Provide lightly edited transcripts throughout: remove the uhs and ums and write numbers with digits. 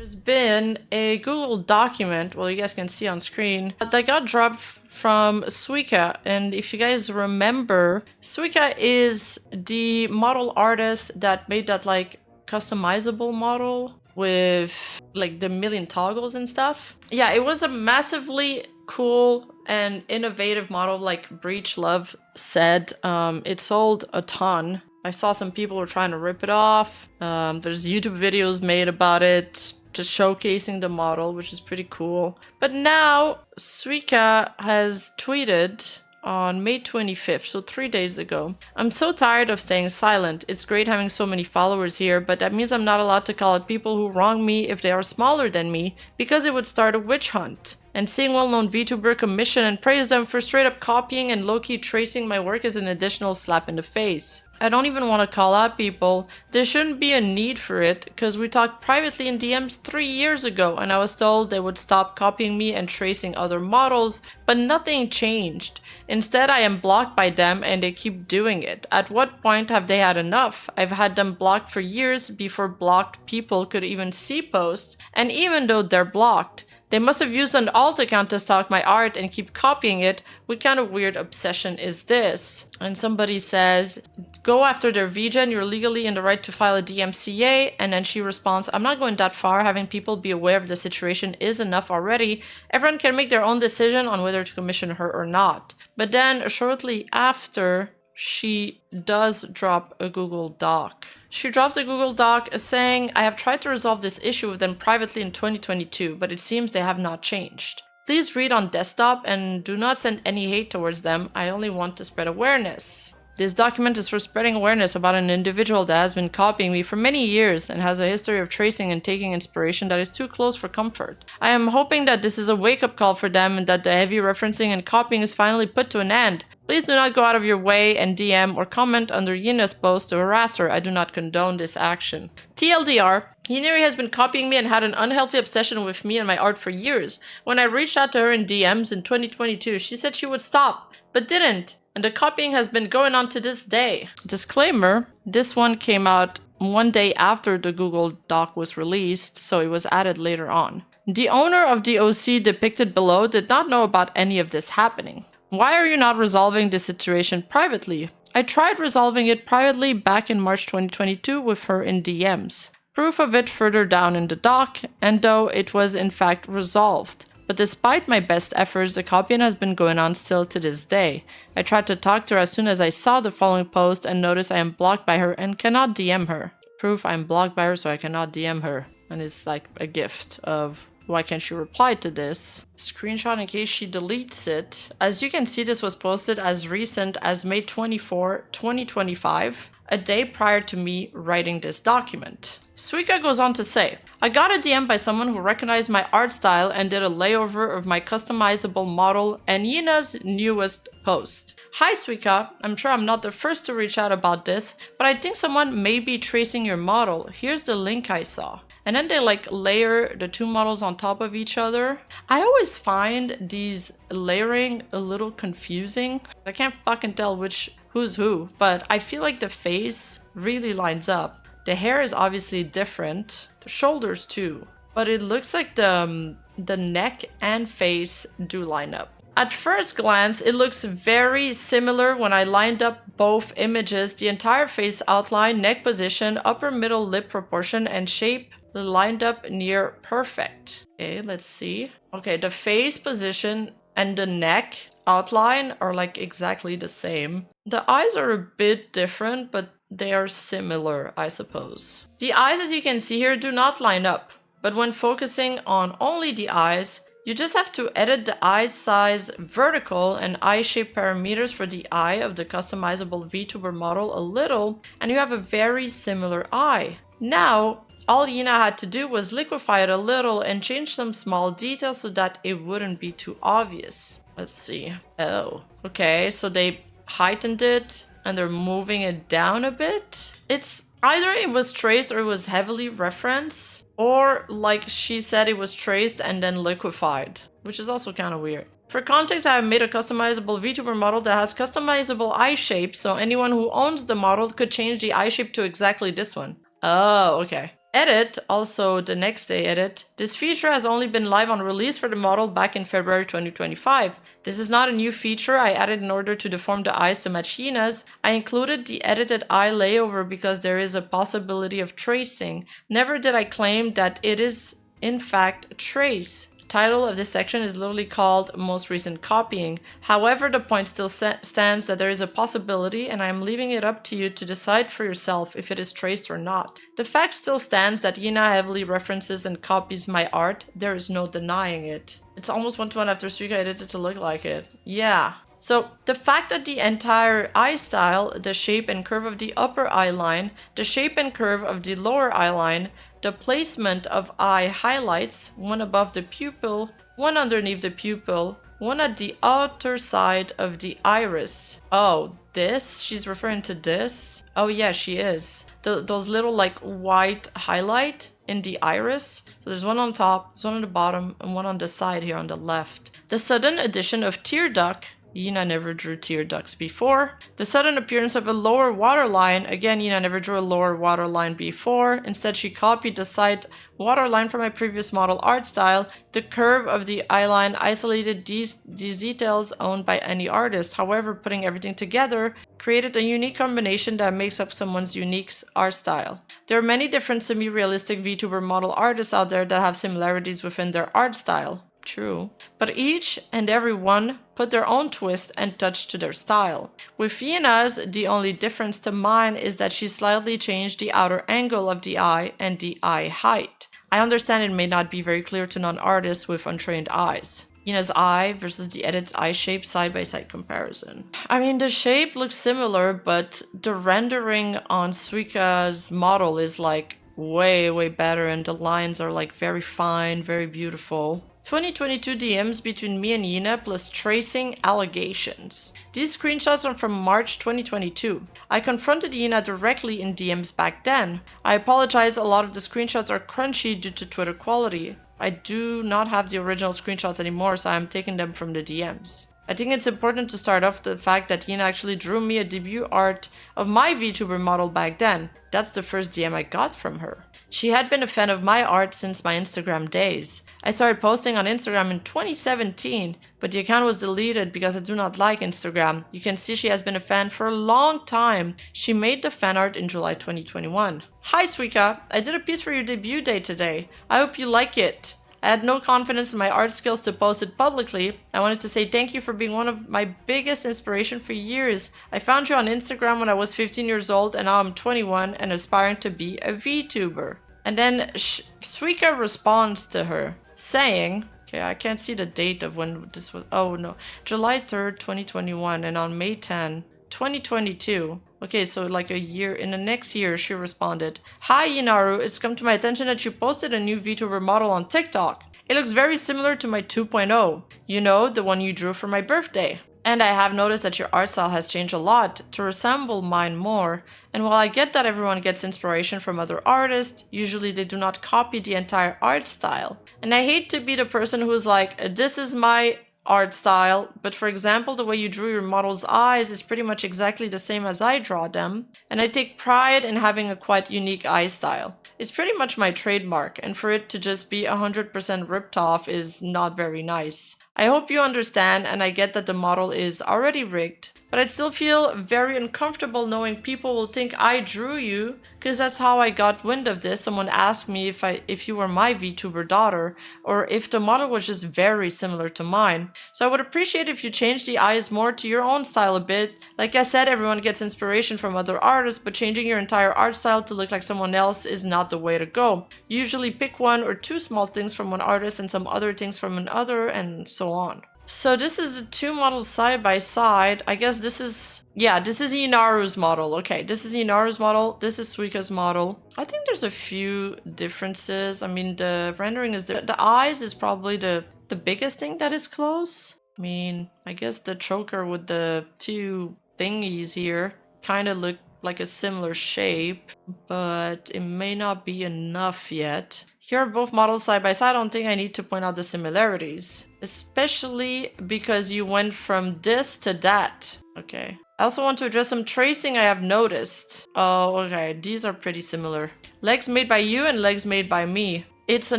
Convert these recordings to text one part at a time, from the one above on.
There's been a Google document, well, you guys can see on screen, that got dropped from Suiika. And if you guys remember, Suiika is the model artist that made that like customizable model with like the million toggles and stuff. Yeah, it was a massively cool and innovative model, like Breachlove said. It sold a ton. I saw some people were trying to rip it off. There's YouTube videos made about it, just showcasing the model, which is pretty cool. But now Suiika has tweeted on May 25th, so 3 days ago. I'm so tired of staying silent. It's great having so many followers here, but that means I'm not allowed to call out people who wrong me if they are smaller than me, because it would start a witch hunt. And seeing well-known Vtuber commission and praise them for straight up copying and low-key tracing my work is an additional slap in the face. I don't even want to call out people. There shouldn't be a need for it, because we talked privately in DMs 3 years ago and I was told they would stop copying me and tracing other models, but nothing changed. Instead, I am blocked by them and they keep doing it. At what point have they had enough? I've had them blocked for years before blocked people could even see posts, and even though they're blocked, they must have used an alt account to stalk my art and keep copying it. What kind of weird obsession is this? And somebody says, go after their VGen, you're legally in the right to file a DMCA. And then she responds, I'm not going that far. Having people be aware of the situation is enough already. Everyone can make their own decision on whether to commission her or not. But then shortly after, she does drop a Google Doc. She drops a Google Doc saying, I have tried to resolve this issue with them privately in 2022, but it seems they have not changed. Please read on desktop and do not send any hate towards them. I only want to spread awareness. This document is for spreading awareness about an individual that has been copying me for many years and has a history of tracing and taking inspiration that is too close for comfort. I am hoping that this is a wake-up call for them and that the heavy referencing and copying is finally put to an end. Please do not go out of your way and DM or comment under Yina's post to harass her. I do not condone this action. TLDR, Hinari has been copying me and had an unhealthy obsession with me and my art for years. When I reached out to her in DMs in 2022, she said she would stop, but didn't. And the copying has been going on to this day. Disclaimer, this one came out 1 day after the Google Doc was released, so it was added later on. The owner of the OC depicted below did not know about any of this happening. Why are you not resolving this situation privately? I tried resolving it privately back in March 2022 with her in DMs. Proof of it further down in the doc, and though it was in fact resolved. But despite my best efforts, the copying has been going on still to this day. I tried to talk to her as soon as I saw the following post and noticed I am blocked by her and cannot DM her. Proof I'm blocked by her so I cannot DM her. And it's like a gift of why can't she reply to this? Screenshot in case she deletes it. As you can see, this was posted as recent as May 24, 2025, a day prior to me writing this document. Suiika goes on to say, I got a DM by someone who recognized my art style and did a layover of my customizable model and Yina's newest post. Hi Suiika, I'm sure I'm not the first to reach out about this, but I think someone may be tracing your model. Here's the link I saw. And then they like layer the two models on top of each other. I always find these layering a little confusing. I can't fucking tell who's who, but I feel like the face really lines up. The hair is obviously different, the shoulders too, but it looks like the neck and face do line up. At first glance, it looks very similar when I lined up both images. The entire face outline, neck position, upper middle lip proportion, and shape lined up near perfect. Okay, let's see. Okay, the face position and the neck outline are like exactly the same. The eyes are a bit different, but they are similar, I suppose. The eyes, as you can see here, do not line up, but when focusing on only the eyes, you just have to edit the eye size vertical and eye shape parameters for the eye of the customizable VTuber model a little, and you have a very similar eye. Now, all Yina had to do was liquefy it a little and change some small details so that it wouldn't be too obvious. Let's see. Oh, okay, so they heightened it and they're moving it down a bit. It's either it was traced or it was heavily referenced, or like she said, it was traced and then liquefied, which is also kind of weird. For context, I have made a customizable VTuber model that has customizable eye shapes, so anyone who owns the model could change the eye shape to exactly this one. Oh, okay. Edit, also the next day edit, this feature has only been live on release for the model back in February 2025. This is not a new feature I added in order to deform the eyes to match Yina's. I included the edited eye layover because there is a possibility of tracing. Never did I claim that it is in fact a trace. Title of this section is literally called Most Recent Copying. However, the point still stands that there is a possibility, and I am leaving it up to you to decide for yourself if it is traced or not. The fact still stands that Yina heavily references and copies my art. There is no denying it. It's almost 1:1 after Suiika edited to look like it. Yeah. So the fact that the entire eye style, the shape and curve of the upper eye line, the shape and curve of the lower eye line, the placement of eye highlights, one above the pupil, one underneath the pupil, one at the outer side of the iris. Oh, this? She's referring to this? Oh yeah, she is. Those little like white highlight in the iris. So there's one on top, there's one on the bottom, and one on the side here on the left. The sudden addition of tear duct. Yina never drew tear ducts before. The sudden appearance of a lower waterline. Again, Yina never drew a lower waterline before. Instead, she copied the side waterline from my previous model art style. The curve of the eyeline isolated these details owned by any artist. However, putting everything together created a unique combination that makes up someone's unique art style. There are many different semi-realistic VTuber model artists out there that have similarities within their art style. True. But each and every one put their own twist and touch to their style. With Yina's, the only difference to mine is that she slightly changed the outer angle of the eye and the eye height. I understand it may not be very clear to non-artists with untrained eyes. Yina's eye versus the edited eye shape side-by-side comparison. I mean, the shape looks similar, but the rendering on Suiika's model is like way better, and the lines are like very fine, very beautiful. 2022 DMs between me and Yina plus tracing allegations. These screenshots are from March 2022. I confronted Yina directly in DMs back then. I apologize, a lot of the screenshots are crunchy due to Twitter quality. I do not have the original screenshots anymore, so I am taking them from the DMs. I think it's important to start off the fact that Yina actually drew me a debut art of my VTuber model back then. That's the first DM I got from her. She had been a fan of my art since my Instagram days. I started posting on Instagram in 2017, but the account was deleted because I do not like Instagram. You can see she has been a fan for a long time. She made the fan art in July 2021. Hi Suiika, I did a piece for your debut day today. I hope you like it. I had no confidence in my art skills to post it publicly. I wanted to say thank you for being one of my biggest inspiration for years. I found you on Instagram when I was 15 years old, and now I'm 21 and aspiring to be a VTuber. And then Suiika responds to her saying, okay, I can't see the date of when this was, oh no, July 3rd, 2021, and on May 10, 2022. Okay, so like a year, in the next year, she responded, Hi Yinaru, it's come to my attention that you posted a new VTuber model on TikTok. It looks very similar to my 2.0. You know, the one you drew for my birthday. And I have noticed that your art style has changed a lot to resemble mine more. And while I get that everyone gets inspiration from other artists, usually they do not copy the entire art style. And I hate to be the person who's like, this is my art style, but for example, the way you drew your model's eyes is pretty much exactly the same as I draw them, and I take pride in having a quite unique eye style. It's pretty much my trademark, and for it to just be 100% ripped off is not very nice. I hope you understand, and I get that the model is already rigged, but I'd still feel very uncomfortable knowing people will think I drew you, because that's how I got wind of this. Someone asked me if you were my VTuber daughter, or if the model was just very similar to mine. So I would appreciate if you changed the eyes more to your own style a bit. Like I said, everyone gets inspiration from other artists, but changing your entire art style to look like someone else is not the way to go. Usually pick one or two small things from one artist and some other things from another, and so on. So this is the two models side by side. I guess this is, yeah, this is Yinaru's model. Okay, this is Yinaru's model. This is Suiika's model. I think there's a few differences. I mean, the rendering is the eyes is probably the biggest thing that is close. I mean, I guess the choker with the two thingies here kind of look like a similar shape, but it may not be enough yet. Here are both models side by side. I don't think I need to point out the similarities, especially because you went from this to that. Okay, I also want to address some tracing I have noticed. Oh, okay, these are pretty similar. Legs made by you and legs made by me. It's a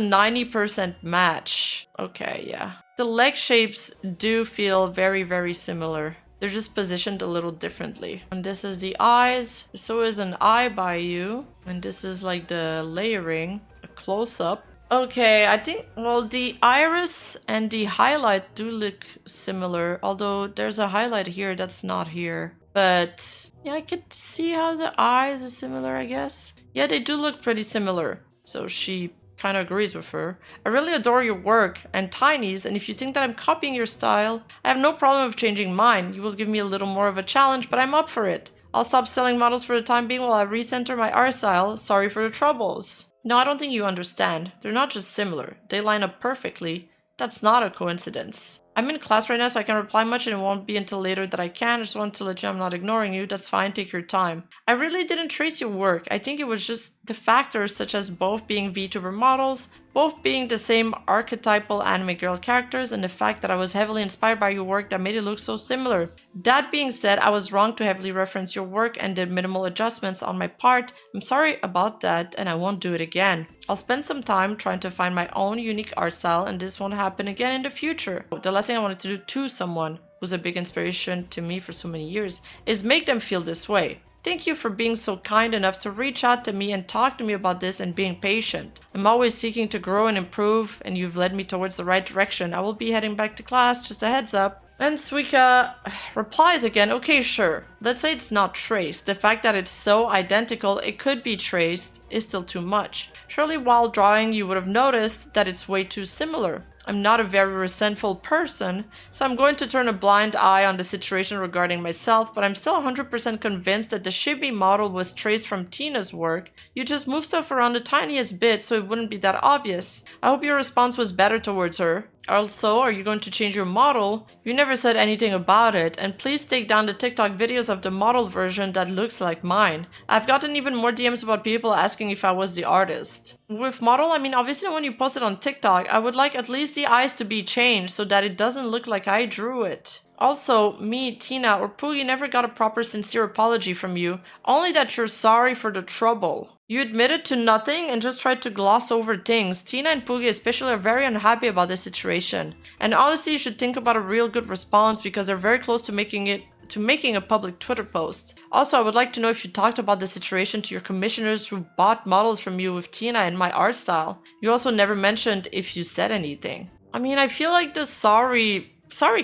90% match. Okay, yeah. The leg shapes do feel very, very similar. They're just positioned a little differently. And this is the eyes. So is an eye by you. And this is like the layering, a close-up. Okay, I think, well, the iris and the highlight do look similar. Although there's a highlight here that's not here. But yeah, I could see how the eyes is similar, I guess. Yeah, they do look pretty similar. So she kind of agrees with her. I really adore your work and Tiny's, and if you think that I'm copying your style, I have no problem with changing mine. You will give me a little more of a challenge, but I'm up for it. I'll stop selling models for the time being while I recenter my art style. Sorry for the troubles. No, I don't think you understand. They're not just similar. They line up perfectly. That's not a coincidence. I'm in class right now, so I can't reply much, and it won't be until later that I can. I just want to let you know I'm not ignoring you. That's fine, take your time. I really didn't trace your work. I think it was just the factors such as both being VTuber models, both being the same archetypal anime girl characters, and the fact that I was heavily inspired by your work that made it look so similar. That being said, I was wrong to heavily reference your work and did minimal adjustments on my part. I'm sorry about that, and I won't do it again. I'll spend some time trying to find my own unique art style, and this won't happen again in the future. The last thing I wanted to do to someone who's a big inspiration to me for so many years is make them feel this way. Thank you for being so kind enough to reach out to me and talk to me about this and being patient. I'm always seeking to grow and improve, and you've led me towards the right direction. I will be heading back to class, just a heads up. And Suiika replies again, okay, sure. Let's say it's not traced. The fact that it's so identical, it could be traced, is still too much. Surely while drawing, you would have noticed that it's way too similar. I'm not a very resentful person, so I'm going to turn a blind eye on the situation regarding myself, but I'm still 100% convinced that the Shibi model was traced from Tina's work. You just moved stuff around the tiniest bit, so it wouldn't be that obvious. I hope your response was better towards her. Also, are you going to change your model? You never said anything about it, and please take down the TikTok videos of the model version that looks like mine. I've gotten even more DMs about people asking if I was the artist. With model, I mean obviously when you post it on TikTok, I would like at least the eyes to be changed so that it doesn't look like I drew it. Also, me, Tina, or Poogie never got a proper sincere apology from you, only that you're sorry for the trouble. You admitted to nothing and just tried to gloss over things. Tina and Poogie especially are very unhappy about this situation. And honestly, you should think about a real good response because they're very close to making a public Twitter post. Also, I would like to know if you talked about the situation to your commissioners who bought models from you with Tina and my art style. You also never mentioned if you said anything. I mean, I feel like the sorry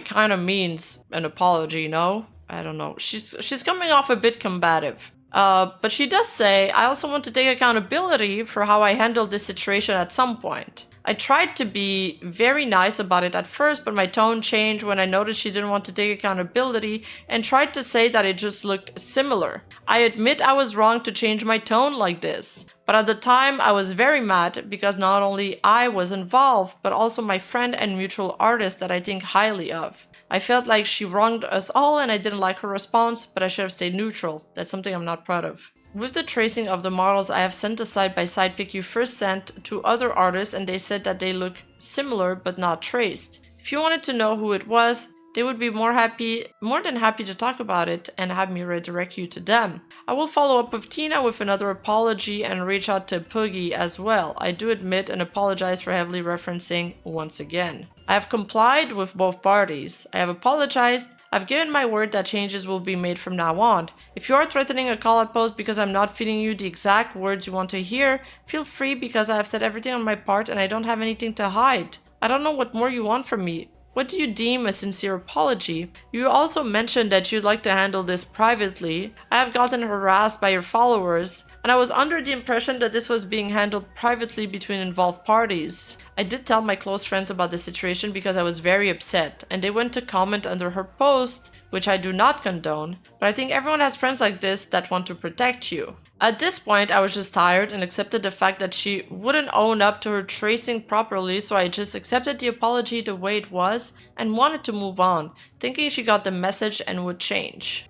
kind of means an apology, no? I don't know. She's coming off a bit combative. But she does say, I also want to take accountability for how I handled this situation at some point. I tried to be very nice about it at first, but my tone changed when I noticed she didn't want to take accountability and tried to say that it just looked similar. I admit I was wrong to change my tone like this. But at the time, I was very mad because not only I was involved, but also my friend and mutual artist that I think highly of. I felt like she wronged us all and I didn't like her response, but I should have stayed neutral. That's something I'm not proud of. With the tracing of the models, I have sent a side-by-side pic you first sent to other artists and they said that they look similar but not traced. If you wanted to know who it was, they would be more than happy to talk about it and have me redirect you to them. I will follow up with Tina with another apology and reach out to Poogie as well. I do admit and apologize for heavily referencing once again. I have complied with both parties. I have apologized. I've given my word that changes will be made from now on. If you are threatening a call-out post because I'm not feeding you the exact words you want to hear, feel free because I have said everything on my part and I don't have anything to hide. I don't know what more you want from me. What do you deem a sincere apology? You also mentioned that you'd like to handle this privately. I have gotten harassed by your followers, and I was under the impression that this was being handled privately between involved parties. I did tell my close friends about the situation because I was very upset, and they went to comment under her post, which I do not condone, but I think everyone has friends like this that want to protect you. At this point, I was just tired and accepted the fact that she wouldn't own up to her tracing properly, so I just accepted the apology the way it was and wanted to move on, thinking she got the message and would change.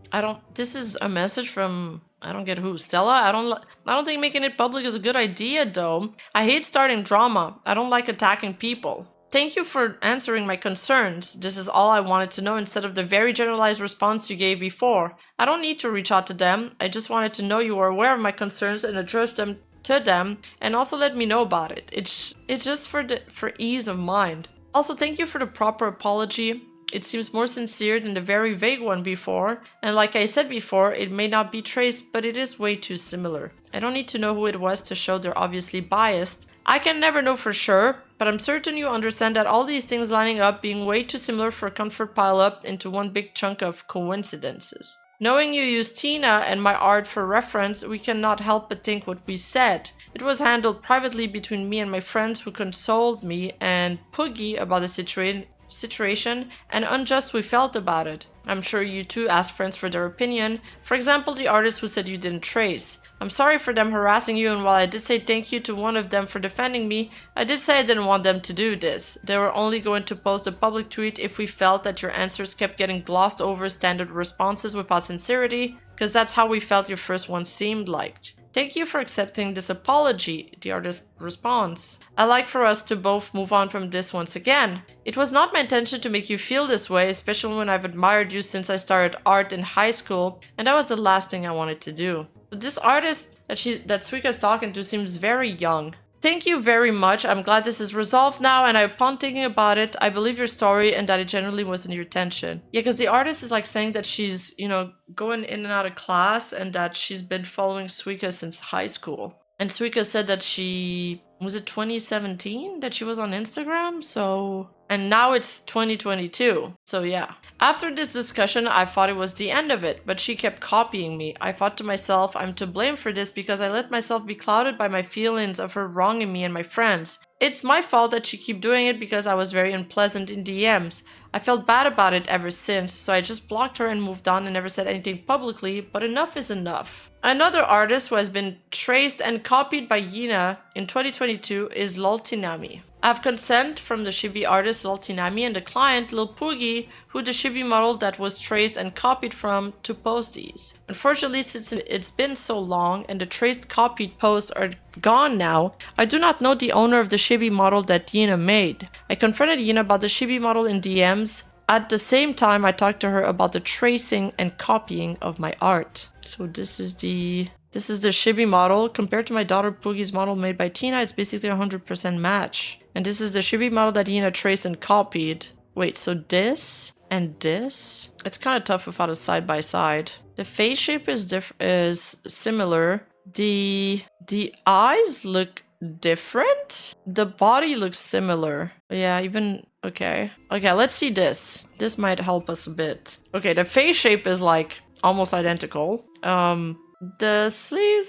This is a message from, I don't get who, Stella? I don't think making it public is a good idea though. I hate starting drama. I don't like attacking people. Thank you for answering my concerns. This is all I wanted to know instead of the very generalized response you gave before. I don't need to reach out to them. I just wanted to know you were aware of my concerns and address them to them, and also let me know about it. It's just for ease of mind. Also, thank you for the proper apology. It seems more sincere than the very vague one before, and like I said before, it may not be traced, but it is way too similar. I don't need to know who it was to show they're obviously biased. I can never know for sure, but I'm certain you understand that all these things lining up being way too similar for comfort pile up into one big chunk of coincidences. Knowing you use Tina and my art for reference, we cannot help but think what we said. It was handled privately between me and my friends who consoled me and Poogie about the situation and unjust we felt about it. I'm sure you too asked friends for their opinion. For example, the artist who said you didn't trace. I'm sorry for them harassing you, and while I did say thank you to one of them for defending me, I did say I didn't want them to do this. They were only going to post a public tweet if we felt that your answers kept getting glossed over standard responses without sincerity, because that's how we felt your first one seemed like. Thank you for accepting this apology, the artist responds. I'd like for us to both move on from this once again. It was not my intention to make you feel this way, especially when I've admired you since I started art in high school, and that was the last thing I wanted to do. But this artist that Suiika's talking to seems very young. Thank you very much. I'm glad this is resolved now, and upon thinking about it, I believe your story and that it generally wasn't your intention. Yeah, because the artist is like saying that she's, going in and out of class and that she's been following Suiika since high school. And Suiika said that was it 2017 that she was on Instagram? And now it's 2022. So yeah. After this discussion, I thought it was the end of it, but she kept copying me. I thought to myself, I'm to blame for this because I let myself be clouded by my feelings of her wronging me and my friends. It's my fault that she kept doing it because I was very unpleasant in DMs. I felt bad about it ever since, so I just blocked her and moved on and never said anything publicly, but enough is enough. Another artist who has been traced and copied by Yina in 2022 is Loltinami. I have consent from the Chibi artist Loltinami and the client Lil Poogie, who the Chibi model that was traced and copied from, to post these. Unfortunately, since it's been so long and the traced copied posts are gone now, I do not know the owner of the Chibi model that Yina made. I confronted Yina about the Chibi model in DMs. At the same time, I talked to her about the tracing and copying of my art. So this is the Chibi model. Compared to my daughter Poogie's model made by Tina, it's basically a 100% match. And this is the Chibi model that Yina traced and copied. Wait, so this and this? It's kind of tough without a side by side. The face shape is similar. The eyes look different. The body looks similar. Yeah, even okay. Okay, let's see this. This might help us a bit. Okay, the face shape is like almost identical. The sleeves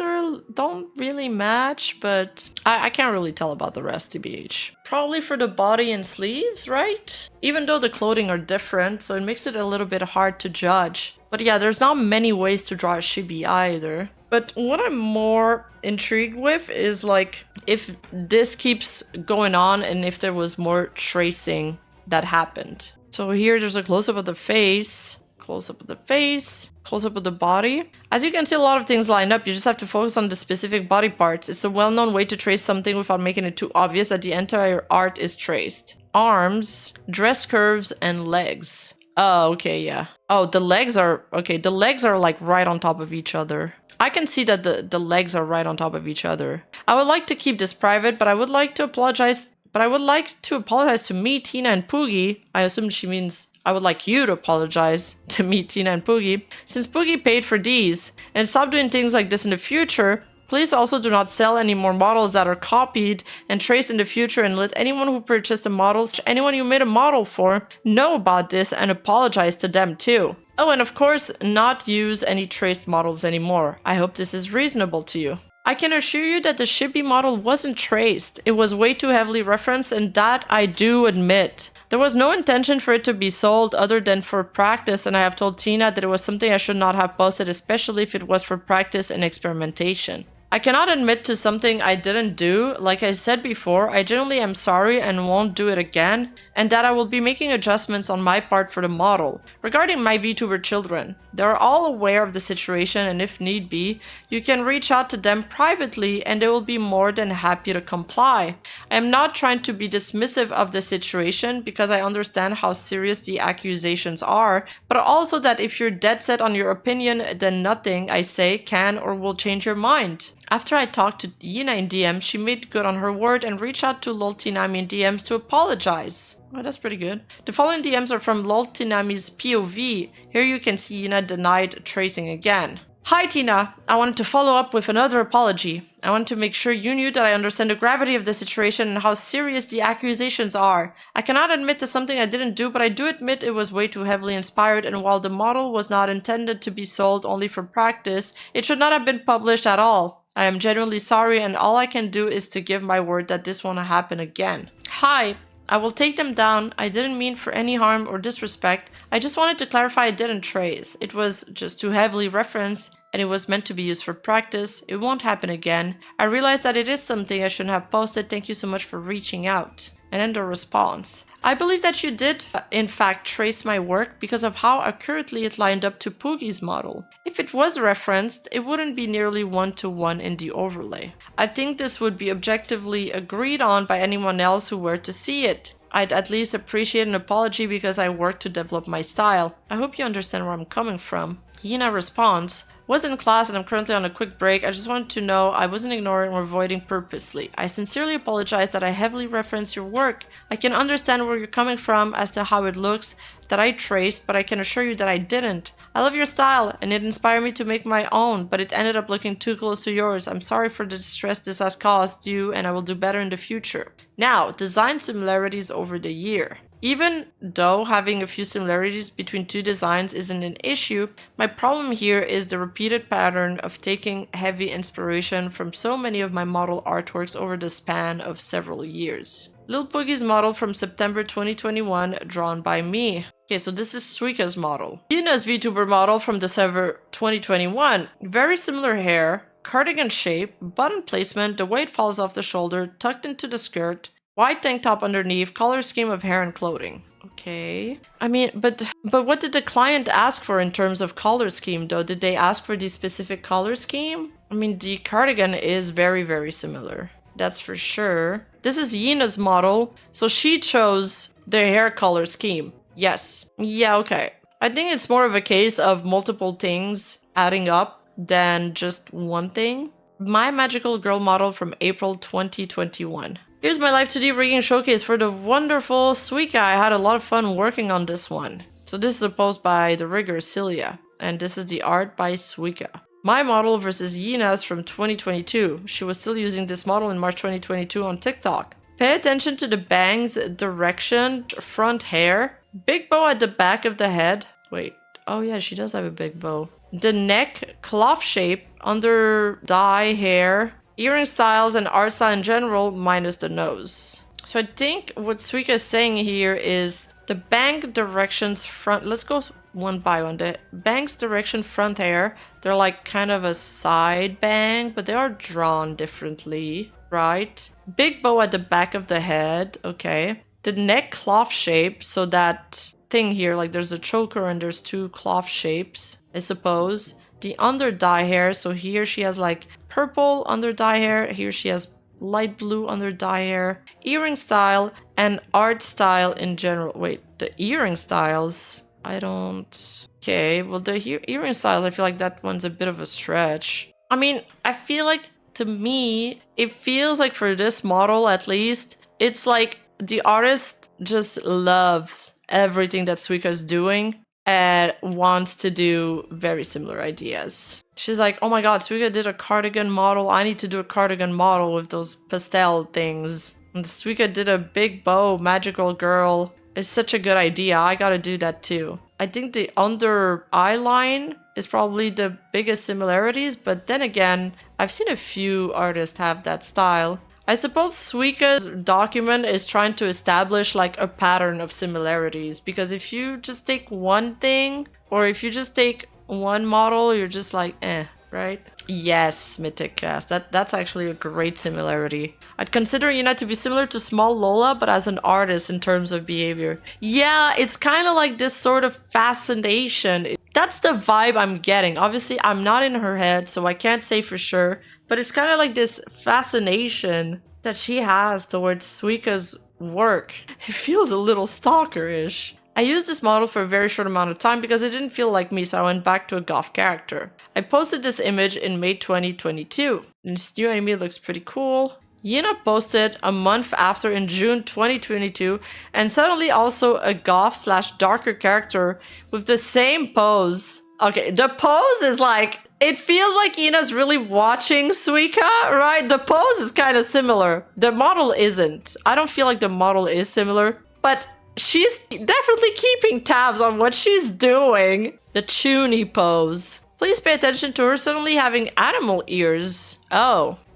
don't really match, but I can't really tell about the rest, TBH. Probably for the body and sleeves, right? Even though the clothing are different, so it makes it a little bit hard to judge. But yeah, there's not many ways to draw a chibi either. But what I'm more intrigued with is like if this keeps going on and if there was more tracing that happened. So here there's a close-up of the face. Close-up of the face, close-up of the body. As you can see, a lot of things line up. You just have to focus on the specific body parts. It's a well-known way to trace something without making it too obvious that the entire art is traced. Arms, dress curves, and legs. Oh, okay, yeah. Oh, the legs are... Okay, the legs are like right on top of each other. I can see that the legs are right on top of each other. I would like to keep this private, but I would like to apologize... to me, Tina, and Poogie. I assume she means... I would like you to apologize to me, Tina, and Poogie. Since Poogie paid for these, and stop doing things like this in the future, please also do not sell any more models that are copied and traced in the future, and let anyone who purchased the models, anyone you made a model for, know about this and apologize to them too. Oh, and of course, not use any traced models anymore. I hope this is reasonable to you. I can assure you that the Chibi model wasn't traced. It was way too heavily referenced, and that I do admit. There was no intention for it to be sold other than for practice, and I have told Tina that it was something I should not have posted, especially if it was for practice and experimentation. I cannot admit to something I didn't do. Like I said before, I genuinely am sorry and won't do it again, and that I will be making adjustments on my part for the model. Regarding my Vtuber children, They're all aware of the situation, and if need be, you can reach out to them privately and they will be more than happy to comply. I am not trying to be dismissive of the situation because I understand how serious the accusations are, but also that if you're dead set on your opinion, then nothing I say can or will change your mind. After I talked to Yina in DMs, she made good on her word and reached out to Loltinami in DMs to apologize. Oh, that's pretty good. The following DMs are from Loltinami's POV. Here you can see Yina denied tracing again. Hi Tina, I wanted to follow up with another apology. I want to make sure you knew that I understand the gravity of the situation and how serious the accusations are. I cannot admit to something I didn't do, but I do admit it was way too heavily inspired, and while the model was not intended to be sold only for practice, it should not have been published at all. I am genuinely sorry, and all I can do is to give my word that this won't happen again. Hi, I will take them down. I didn't mean for any harm or disrespect. I just wanted to clarify I didn't trace. It was just too heavily referenced, and it was meant to be used for practice. It won't happen again. I realize that it is something I shouldn't have posted. Thank you so much for reaching out. And then the response. I believe that you did, in fact, trace my work because of how accurately it lined up to Poogie's model. If it was referenced, it wouldn't be nearly one-to-one in the overlay. I think this would be objectively agreed on by anyone else who were to see it. I'd at least appreciate an apology because I worked to develop my style. I hope you understand where I'm coming from. Yina responds, was in class and I'm currently on a quick break. I just wanted to know I wasn't ignoring or avoiding purposely. I sincerely apologize that I heavily referenced your work. I can understand where you're coming from as to how it looks that I traced, but I can assure you that I didn't. I love your style and it inspired me to make my own, but it ended up looking too close to yours. I'm sorry for the distress this has caused you and I will do better in the future. Now, design similarities over the year. Even though having a few similarities between two designs isn't an issue, my problem here is the repeated pattern of taking heavy inspiration from so many of my model artworks over the span of several years. Lil Poogie's model from September 2021, drawn by me. Okay, so this is Suiika's model. Yina's Vtuber model from December 2021, very similar hair, cardigan shape, button placement, the way it falls off the shoulder, tucked into the skirt, white tank top underneath, color scheme of hair and clothing. Okay. I mean, but what did the client ask for in terms of color scheme though? Did they ask for the specific color scheme? I mean, the cardigan is very, very similar. That's for sure. This is Yina's model, so she chose the hair color scheme. Yes. Yeah, okay. I think it's more of a case of multiple things adding up than just one thing. My Magical Girl model from April 2021. Here's my Live 2D rigging showcase for the wonderful Suiika. I had a lot of fun working on this one. So this is a post by the rigger Celia, and this is the art by Suiika. My model versus Yina's from 2022. She was still using this model in March 2022 on TikTok. Pay attention to the bangs, direction, front hair, big bow at the back of the head. Wait, oh yeah, she does have a big bow. The neck, cloth shape, under dye hair, earring styles and art style in general, minus the nose. So I think what Suiika is saying here is the bang directions front. Let's go one by one. The bangs direction front hair, they're like kind of a side bang, but they are drawn differently, right? Big bow at the back of the head, okay. The neck cloth shape, so that thing here, like there's a choker and there's two cloth shapes, I suppose. The under dye hair, so here she has like purple under dye hair, here she has light blue under dye hair. Earring style and art style in general. Wait, the earring styles, I don't... Okay, well the earring styles, I feel like that one's a bit of a stretch. I mean, I feel like, to me, it feels like for this model at least, it's like the artist just loves everything that Suika's doing and wants to do very similar ideas. She's like, oh my god, Suiika did a cardigan model. I need to do a cardigan model with those pastel things. And Suiika did a big bow, magical girl. It's such a good idea. I gotta do that too. I think the under eye line is probably the biggest similarities, but then again, I've seen a few artists have that style. I suppose Suika's document is trying to establish like a pattern of similarities, because if you just take one thing, or if you just take one model, you're just like, eh, right? Yes, Mythic Cast. That's actually a great similarity. I'd consider Yina to be similar to Small Lola, but as an artist in terms of behavior. Yeah, it's kind of like this sort of fascination. That's the vibe I'm getting. Obviously, I'm not in her head, so I can't say for sure. But it's kind of like this fascination that she has towards Suika's work. It feels a little stalker-ish. I used this model for a very short amount of time because it didn't feel like me, so I went back to a goth character. I posted this image in May 2022. And this new anime looks pretty cool. Yina posted a month after in June 2022 and suddenly also a goth/darker character with the same pose. Okay, the pose is like, it feels like Yina's really watching Suiika, right? The pose is kind of similar. The model isn't. I don't feel like the model is similar, but she's definitely keeping tabs on what she's doing. The Chuny pose. Please pay attention to her suddenly having animal ears.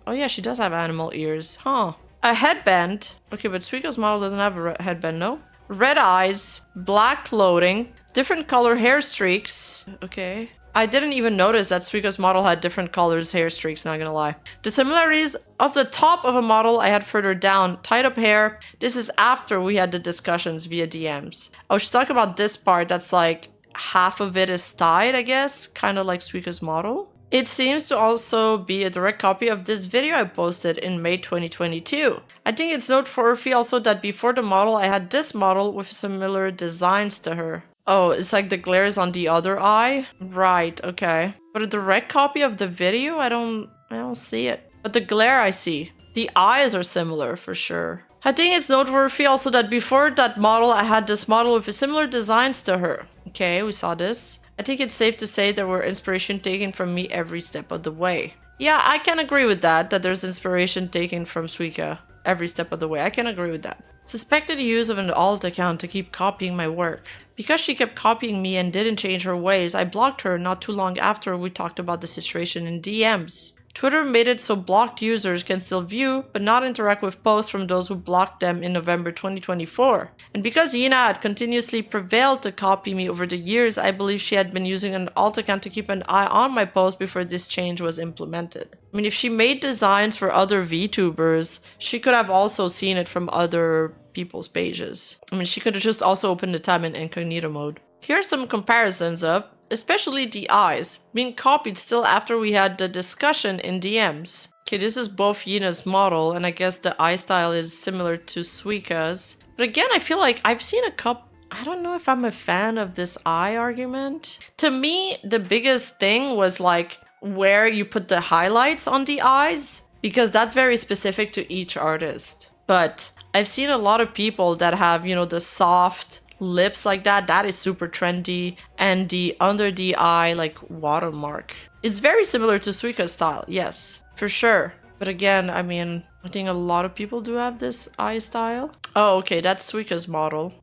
Oh yeah, she does have animal ears. Huh. A headband. Okay, but Suika's model doesn't have a headband, no? Red eyes, black clothing, different color hair streaks. Okay. I didn't even notice that Suika's model had different colors hair streaks, not gonna lie. The similarities of the top of a model I had further down. Tied up hair. This is after we had the discussions via DMs. Oh, she's talking about this part that's like half of it is tied, I guess. Kind of like Suika's model. It seems to also be a direct copy of this video I posted in May 2022. I think it's noteworthy also that before the model I had this model with similar designs to her. Oh, it's like the glare is on the other eye? Right, okay. But a direct copy of the video? I don't see it. But the glare I see. The eyes are similar for sure. I think it's noteworthy also that before that model I had this model with similar designs to her. Okay, we saw this. I think it's safe to say there were inspiration taken from me every step of the way. Yeah, I can agree with that there's inspiration taken from Suiika every step of the way. I can agree with that. Suspected use of an alt account to keep copying my work. Because she kept copying me and didn't change her ways, I blocked her not too long after we talked about the situation in DMs. Twitter made it so blocked users can still view, but not interact with posts from those who blocked them in November 2024. And because Yina had continuously prevailed to copy me over the years, I believe she had been using an alt account to keep an eye on my posts before this change was implemented. I mean, if she made designs for other VTubers, she could have also seen it from other people's pages. I mean, she could have just also opened the tab in incognito mode. Here are some comparisons of, especially the eyes, being copied still after we had the discussion in DMs. Okay, this is both Yina's model, and I guess the eye style is similar to Suika's. But again, I feel like I've seen a couple. I don't know if I'm a fan of this eye argument. To me, the biggest thing was like where you put the highlights on the eyes, because that's very specific to each artist. But I've seen a lot of people that have, you know, the soft lips like that. That is super trendy. And the under the eye like watermark. It's very similar to Suika's style, yes, for sure. But again, I mean, I think a lot of people do have this eye style. Oh, okay, that's Suika's model.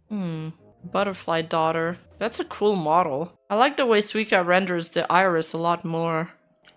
Butterfly daughter. That's a cool model. I like the way Suiika renders the iris a lot more.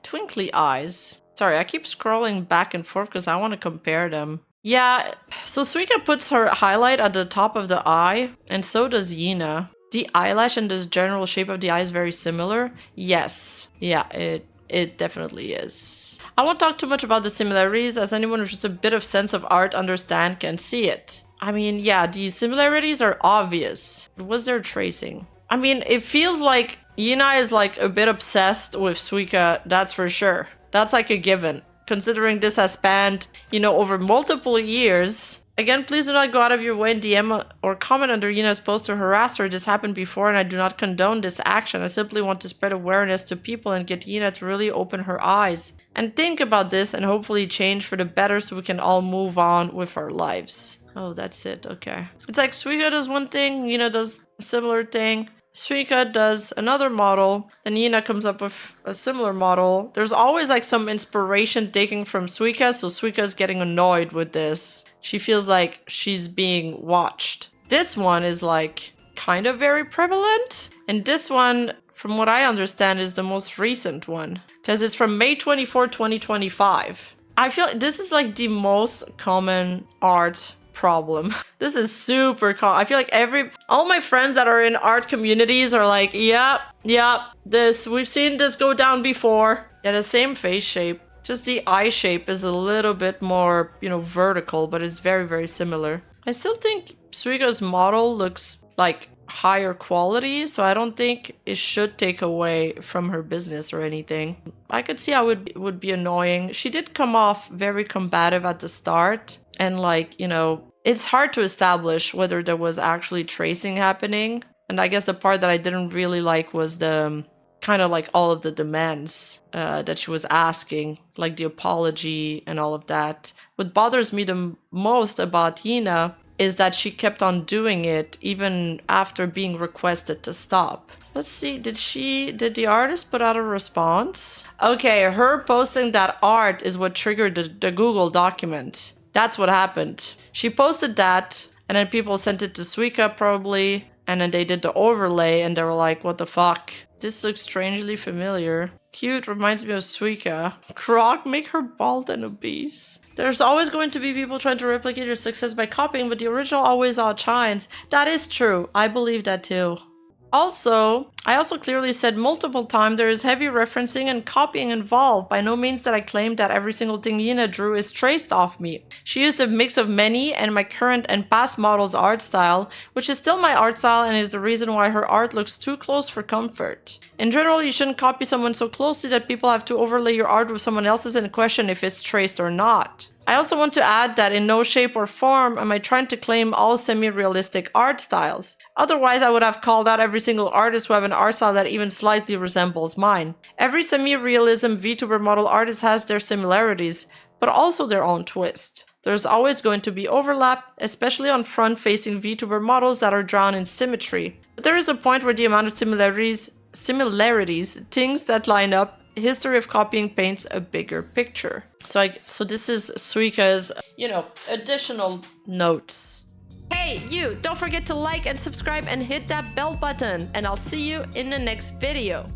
Twinkly eyes. Sorry, I keep scrolling back and forth because I want to compare them. Yeah, so Suiika puts her highlight at the top of the eye, and so does Yina. The eyelash and this general shape of the eye is very similar. Yes, yeah, it definitely is. I won't talk too much about the similarities, as anyone with just a bit of sense of art understand can see it. I mean, yeah, the similarities are obvious. Was there tracing? I mean, it feels like Yina is like a bit obsessed with Suiika, that's for sure. That's like a given. Considering this has spanned, you know, over multiple years. Again, please do not go out of your way and DM or comment under Yina's post to harass her. This happened before and I do not condone this action. I simply want to spread awareness to people and get Yina to really open her eyes and think about this and hopefully change for the better so we can all move on with our lives. Oh, that's it. Okay. It's like Suiika does one thing, Yina does a similar thing. Suiika does another model, then Yina comes up with a similar model. There's always like some inspiration taken from Suiika, so Suika's getting annoyed with this. She feels like she's being watched. This one is like kind of very prevalent, and this one, from what I understand, is the most recent one because it's from May 24, 2025. I feel like this is like the most common art problem. This is super common. I feel like all my friends that are in art communities are like, yep, we've seen this go down before. Yeah, the same face shape. Just the eye shape is a little bit more, you know, vertical, but it's very, very similar. I still think Suika's model looks like higher quality, so I don't think it should take away from her business or anything. I could see how it would be annoying. She did come off very combative at the start, and like, you know, it's hard to establish whether there was actually tracing happening. And I guess the part that I didn't really like was the kind of like all of the demands that she was asking, like the apology and all of that. What bothers me the most about Yina is that she kept on doing it even after being requested to stop. Let's see, did the artist put out a response? Okay, her posting that art is what triggered the Google document. That's what happened. She posted that, and then people sent it to Suiika probably, and then they did the overlay, and they were like, what the fuck? This looks strangely familiar. Cute, reminds me of Suiika. Croc, make her bald and obese. There's always going to be people trying to replicate your success by copying, but the original always outshines. That is true. I believe that too. Also, I also clearly said multiple times there is heavy referencing and copying involved. By no means that I claim that every single thing Yina drew is traced off me. She used a mix of many and my current and past models' art style, which is still my art style and is the reason why her art looks too close for comfort. In general, you shouldn't copy someone so closely that people have to overlay your art with someone else's and question if it's traced or not. I also want to add that in no shape or form am I trying to claim all semi-realistic art styles. Otherwise, I would have called out every single artist who have an art style that even slightly resembles mine. Every semi-realism VTuber model artist has their similarities, but also their own twist. There's always going to be overlap, especially on front-facing VTuber models that are drawn in symmetry. But there is a point where the amount of similarities, things that line up, history of copying paints a bigger picture. So this is Suika's, you know, additional notes. Hey, you! Don't forget to like and subscribe and hit that bell button, and I'll see you in the next video.